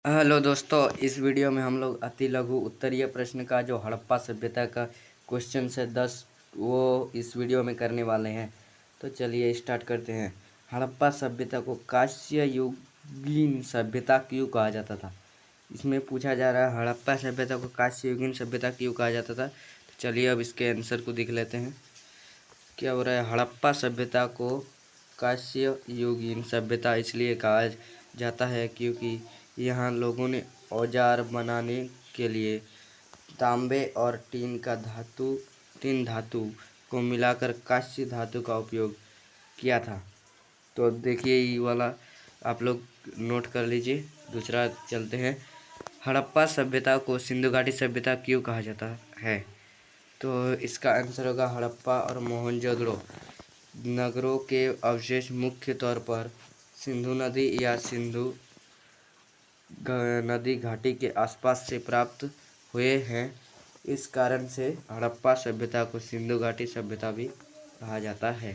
Hello दोस्तों, इस video में हम लोग अति लघु उत्तरीय प्रश्न का जो हड़प्पा सभ्यता का क्वेश्चन है 10 वो इस वीडियो में करने वाले हैं। तो चलिए स्टार्ट करते हैं। हड़प्पा सभ्यता को कांस्य युगीन सभ्यता क्यों कहा जाता था? इसमें पूछा जा रहा है हड़प्पा सभ्यता को कांस्य युगीन सभ्यता क्यों कहा जाता था। तो चलिए अब इसके आंसर को देख लेते हैं। क्या हो रहा है? हड़प्पा सभ्यता को कांस्य युगीन सभ्यता इसलिए कहा जाता है क्योंकि यहाँ लोगों ने औजार बनाने के लिए तांबे और तीन धातु को मिलाकर कांस्य धातु का उपयोग किया था। तो देखिए ये वाला आप लोग नोट कर लीजिए। दूसरा चलते हैं। हड़प्पा सभ्यता को सिंधु घाटी सभ्यता क्यों कहा जाता है? तो इसका आंसर होगा हड़प्पा और मोहनजोदड़ो नगरों के अवशेष मुख्य तौर पर सिंधु नदी या सिंधु नदी घाटी के आसपास से प्राप्त हुए हैं। इस कारण से हड़प्पा सभ्यता को सिंधु घाटी सभ्यता भी कहा जाता है।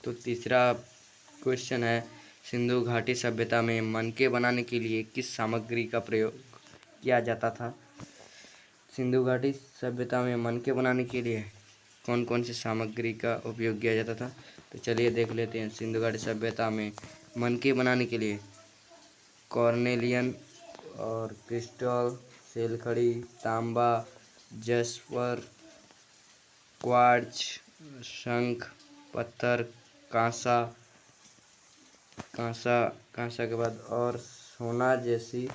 तो तीसरा क्वेश्चन है, सिंधु घाटी सभ्यता में मनके बनाने के लिए किस सामग्री का प्रयोग किया जाता था? सिंधु घाटी सभ्यता में मनके बनाने के लिए कौन कौन सी सामग्री का उपयोग किया जाता था? तो चलिए देख लेते हैं। सिंधु घाटी सभ्यता में मनके बनाने के लिए कॉर्नेलियन और क्रिस्टल, सेलखड़ी, तांबा, जस्पर, क्वार्ट्ज, शंख, पत्थर, कांसा कांसा कांसा के बाद और सोना जैसी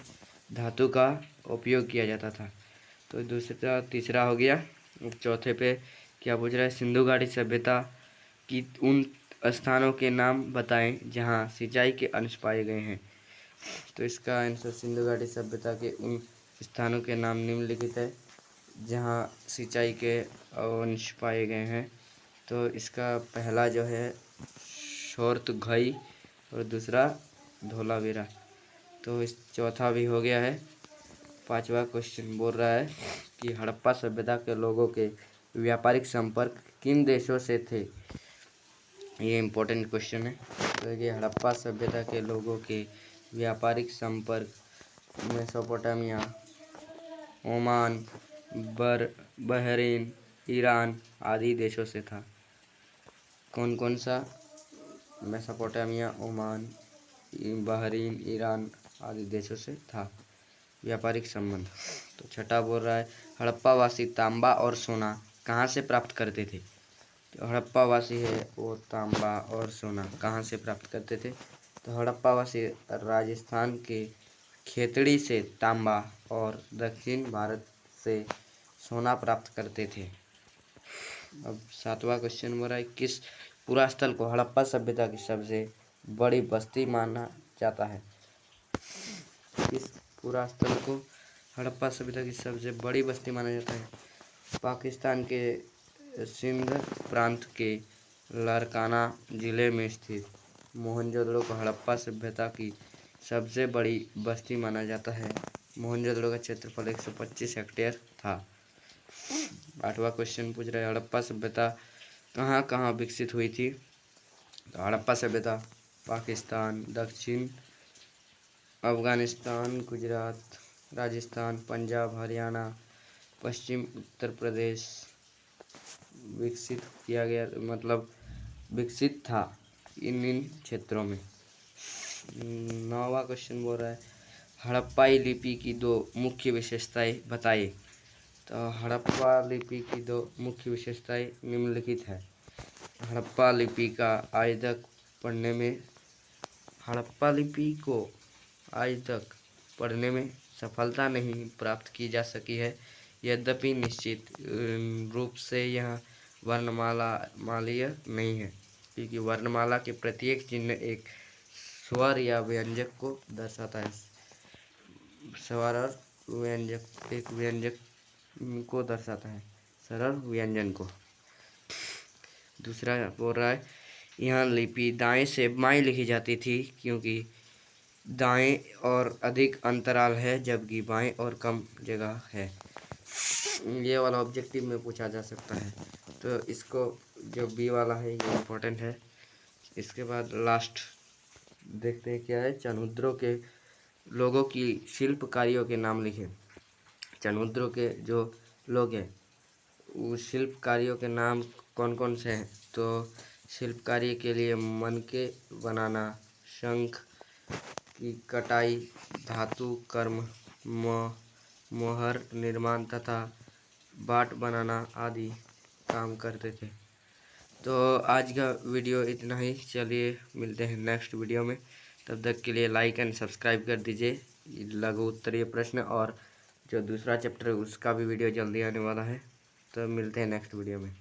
धातु का उपयोग किया जाता था। तो तीसरा हो गया। चौथे पे क्या पूछ रहा है? सिंधु घाटी सभ्यता की उन स्थानों के नाम बताएं जहां सिंचाई के अंश पाए गए हैं। तो इसका आंसर सिंधु घाटी सभ्यता के उन स्थानों के नाम निम्नलिखित है जहां सिंचाई के अंश पाए गए हैं। तो इसका पहला जो है शोरतघई और दूसरा धोलावीरा। तो इस चौथा भी हो गया है। पांचवा क्वेश्चन बोल रहा है कि हड़प्पा सभ्यता के लोगों के व्यापारिक संपर्क किन देशों से थे? ये इम्पोर्टेंट क्वेश्चन है। तो ये हड़प्पा सभ्यता के लोगों के व्यापारिक संपर्क मेसोपोटामिया, ओमान, बहरीन, ईरान आदि देशों से था। कौन कौन सा? मेसोपोटामिया, ओमान, बहरीन, ईरान आदि देशों से था व्यापारिक संबंध। तो छठा बोल रहा है हड़प्पा वासी तांबा और सोना कहाँ से प्राप्त करते थे? तो हड़प्पा वासी है वो तांबा और सोना कहाँ से प्राप्त करते थे? तो हड़प्पा वासी राजस्थान के खेतड़ी से तांबा और दक्षिण भारत से सोना प्राप्त करते थे। अब सातवां क्वेश्चन बोल रहा है किस पूरा स्थल को हड़प्पा सभ्यता की सबसे बड़ी बस्ती माना जाता है? किस पूरा स्थल को हड़प्पा सभ्यता की सबसे बड़ी बस्ती माना जाता है? पाकिस्तान के सिंध प्रांत के लारकाना जिले में स्थित मोहनजोदड़ो को हड़प्पा सभ्यता की सबसे बड़ी बस्ती माना जाता है। मोहनजोदड़ो का क्षेत्रफल 125 हेक्टेयर था। आठवां क्वेश्चन पूछ रहा है हड़प्पा सभ्यता कहाँ कहाँ विकसित हुई थी? तो हड़प्पा सभ्यता पाकिस्तान, दक्षिण अफगानिस्तान, गुजरात, राजस्थान, पंजाब, हरियाणा, पश्चिम उत्तर प्रदेश विकसित किया गया, मतलब विकसित था इन क्षेत्रों में। नौवां क्वेश्चन बोल रहा है हड़प्पाई लिपि की दो मुख्य विशेषताएं बताइए। तो हड़प्पा लिपि की दो मुख्य विशेषताएं निम्नलिखित है। हड़प्पा लिपि का आज तक पढ़ने में हड़प्पा लिपि को आज तक पढ़ने में सफलता नहीं प्राप्त की जा सकी है। यद्यपि निश्चित रूप से यह वर्णमालीय नहीं है क्योंकि वर्णमाला के प्रत्येक चिन्ह एक स्वर या व्यंजक को दर्शाता है। स्वर और व्यंजक एक व्यंजक को दर्शाता है, सरल व्यंजन को। दूसरा बोल रहा है यह लिपि दाएं से बाएं लिखी जाती थी क्योंकि दाएं और अधिक अंतराल है जबकि बाएं और कम जगह है। ये वाला ऑब्जेक्टिव में पूछा जा सकता है। तो इसको जो बी वाला है ये इम्पोर्टेंट है। इसके बाद लास्ट देखते हैं क्या है। लोगों की शिल्पकारियों के नाम लिखें। चंद्रमुद्रों के जो लोग हैं उस शिल्पकारियों के नाम कौन कौन से हैं? तो शिल्पकारी के लिए मनके बनाना, शंख की कटाई, धातु कर्म, मोहर निर्माण तथा बाट बनाना आदि काम करते थे। तो आज का वीडियो इतना ही। चलिए मिलते हैं नेक्स्ट वीडियो में। तब तक के लिए लाइक एंड सब्सक्राइब कर दीजिए। लघु उत्तरीय प्रश्न और जो दूसरा चैप्टर है उसका भी वीडियो जल्दी आने वाला है। तो मिलते हैं नेक्स्ट वीडियो में।